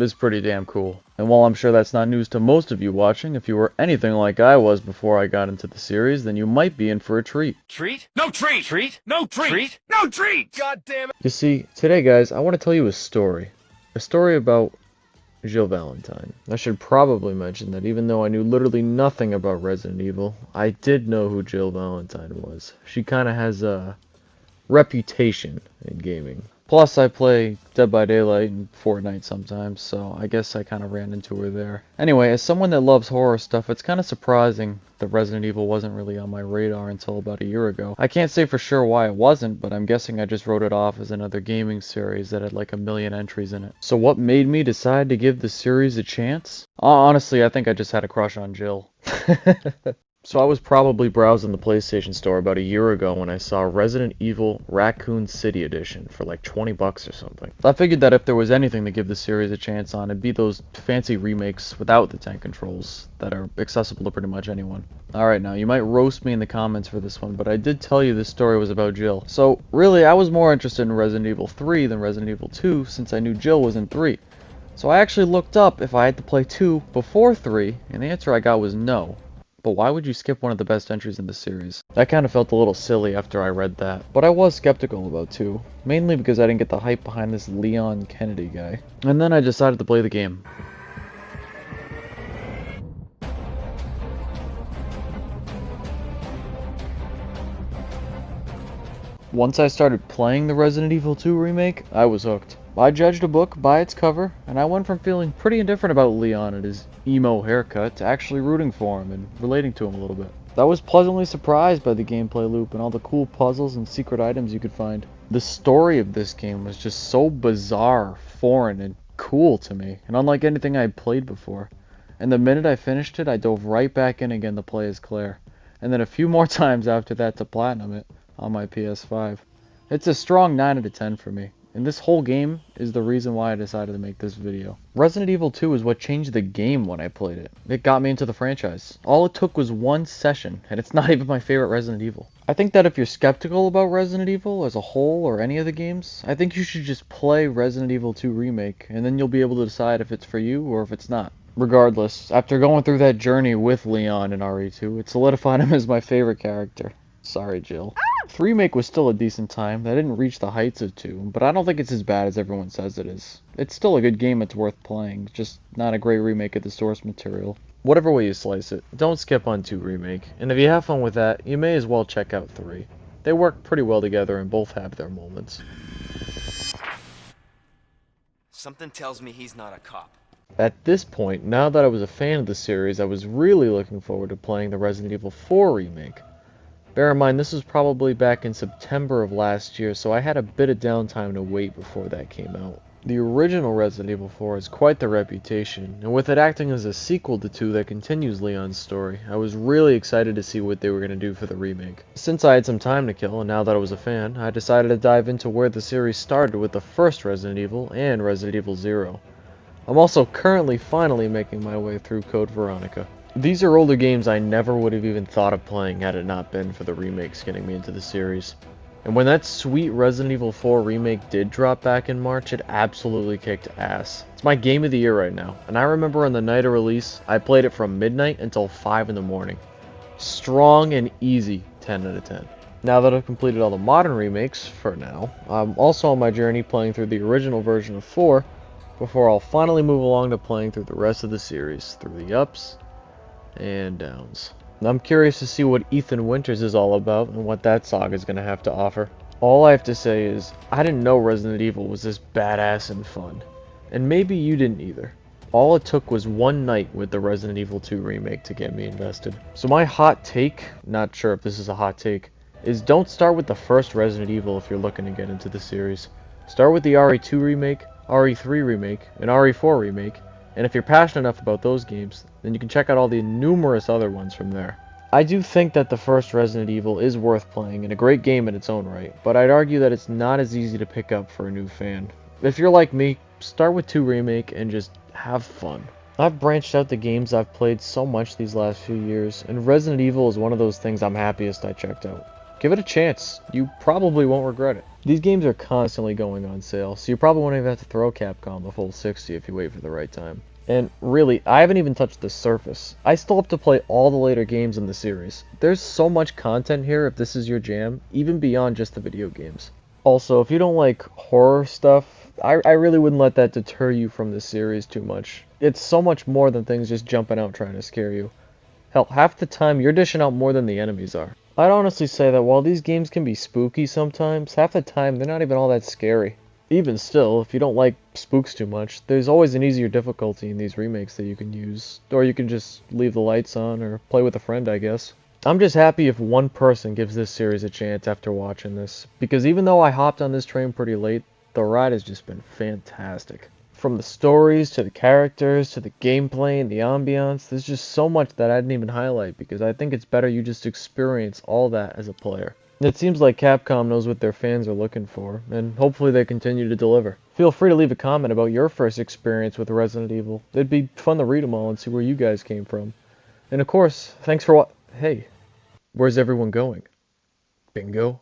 is pretty damn cool. And while I'm sure that's not news to most of you watching, if you were anything like I was before I got into the series, then you might be in for a treat. Treat? No treat! Treat? No treat! Treat? No treat! God damn it! You see, today guys, I want to tell you a story. A story about Jill Valentine. I should probably mention that even though I knew literally nothing about Resident Evil, I did know who Jill Valentine was. She kind of has a reputation in gaming. Plus, I play Dead by Daylight and Fortnite sometimes, so I guess I kind of ran into her there. Anyway, as someone that loves horror stuff, it's kind of surprising that Resident Evil wasn't really on my radar until about a year ago. I can't say for sure why it wasn't, but I'm guessing I just wrote it off as another gaming series that had like a million entries in it. So what made me decide to give the series a chance? Honestly, I think I just had a crush on Jill. So I was probably browsing the PlayStation Store about a year ago when I saw Resident Evil Raccoon City Edition for like 20 bucks or something. I figured that if there was anything to give the series a chance on, it'd be those fancy remakes without the tank controls that are accessible to pretty much anyone. Alright, now you might roast me in the comments for this one, but I did tell you this story was about Jill. So really, I was more interested in Resident Evil 3 than Resident Evil 2 since I knew Jill was in 3. So I actually looked up if I had to play 2 before 3, and the answer I got was no. But why would you skip one of the best entries in the series? That kind of felt a little silly after I read that. But I was skeptical about 2, mainly because I didn't get the hype behind this Leon Kennedy guy. And then I decided to play the game. Once I started playing the Resident Evil 2 remake, I was hooked. I judged a book by its cover, and I went from feeling pretty indifferent about Leon and his emo haircut to actually rooting for him and relating to him a little bit. I was pleasantly surprised by the gameplay loop and all the cool puzzles and secret items you could find. The story of this game was just so bizarre, foreign, and cool to me, and unlike anything I had played before. And the minute I finished it, I dove right back in again to play as Claire, and then a few more times after that to platinum it on my PS5. It's a strong 9 out of 10 for me. And this whole game is the reason why I decided to make this video. Resident Evil 2 is what changed the game when I played it. It got me into the franchise. All it took was one session, and it's not even my favorite Resident Evil. I think that if you're skeptical about Resident Evil as a whole or any of the games, I think you should just play Resident Evil 2 Remake, and then you'll be able to decide if it's for you or if it's not. Regardless, after going through that journey with Leon in RE2, it solidified him as my favorite character. Sorry, Jill. 3 Remake was still a decent time. That didn't reach the heights of 2, but I don't think it's as bad as everyone says it is. It's still a good game, it's worth playing, just not a great remake of the source material. Whatever way you slice it, don't skip on 2 Remake, and if you have fun with that, you may as well check out 3. They work pretty well together and both have their moments. Something tells me he's not a cop. At this point, now that I was a fan of the series, I was really looking forward to playing the Resident Evil 4 Remake. Bear in mind, this was probably back in September of last year, so I had a bit of downtime to wait before that came out. The original Resident Evil 4 has quite the reputation, and with it acting as a sequel to 2 that continues Leon's story, I was really excited to see what they were going to do for the remake. Since I had some time to kill, and now that I was a fan, I decided to dive into where the series started with the first Resident Evil and Resident Evil 0. I'm also currently finally making my way through Code Veronica. These are older games I never would have even thought of playing had it not been for the remakes getting me into the series. And when that sweet Resident Evil 4 remake did drop back in March, it absolutely kicked ass. It's my game of the year right now, and I remember on the night of release, I played it from midnight until 5 in the morning. Strong and easy 10 out of 10. Now that I've completed all the modern remakes, for now, I'm also on my journey playing through the original version of 4, before I'll finally move along to playing through the rest of the series, through the ups and downs. I'm curious to see what Ethan Winters is all about and what that saga is going to have to offer. All I have to say is, I didn't know Resident Evil was this badass and fun. And maybe you didn't either. All it took was one night with the Resident Evil 2 remake to get me invested. So my hot take, not sure if this is a hot take, is don't start with the first Resident Evil if you're looking to get into the series. Start with the RE2 remake, RE3 remake, and RE4 remake, and if you're passionate enough about those games, then you can check out all the numerous other ones from there. I do think that the first Resident Evil is worth playing and a great game in its own right, but I'd argue that it's not as easy to pick up for a new fan. If you're like me, start with 2 Remake and just have fun. I've branched out the games I've played so much these last few years, and Resident Evil is one of those things I'm happiest I checked out. Give it a chance. You probably won't regret it. These games are constantly going on sale, so you probably won't even have to throw Capcom the full 60 if you wait for the right time. And really, I haven't even touched the surface. I still have to play all the later games in the series. There's so much content here if this is your jam, even beyond just the video games. Also, if you don't like horror stuff, I really wouldn't let that deter you from this series too much. It's so much more than things just jumping out trying to scare you. Hell, half the time you're dishing out more than the enemies are. I'd honestly say that while these games can be spooky sometimes, half the time they're not even all that scary. Even still, if you don't like spooks too much, there's always an easier difficulty in these remakes that you can use. Or you can just leave the lights on or play with a friend, I guess. I'm just happy if one person gives this series a chance after watching this, because even though I hopped on this train pretty late, the ride has just been fantastic. From the stories, to the characters, to the gameplay and the ambiance, there's just so much that I didn't even highlight, because I think it's better you just experience all that as a player. It seems like Capcom knows what their fans are looking for, and hopefully they continue to deliver. Feel free to leave a comment about your first experience with Resident Evil. It'd be fun to read them all and see where you guys came from. And of course, thanks for Hey, where's everyone going? Bingo?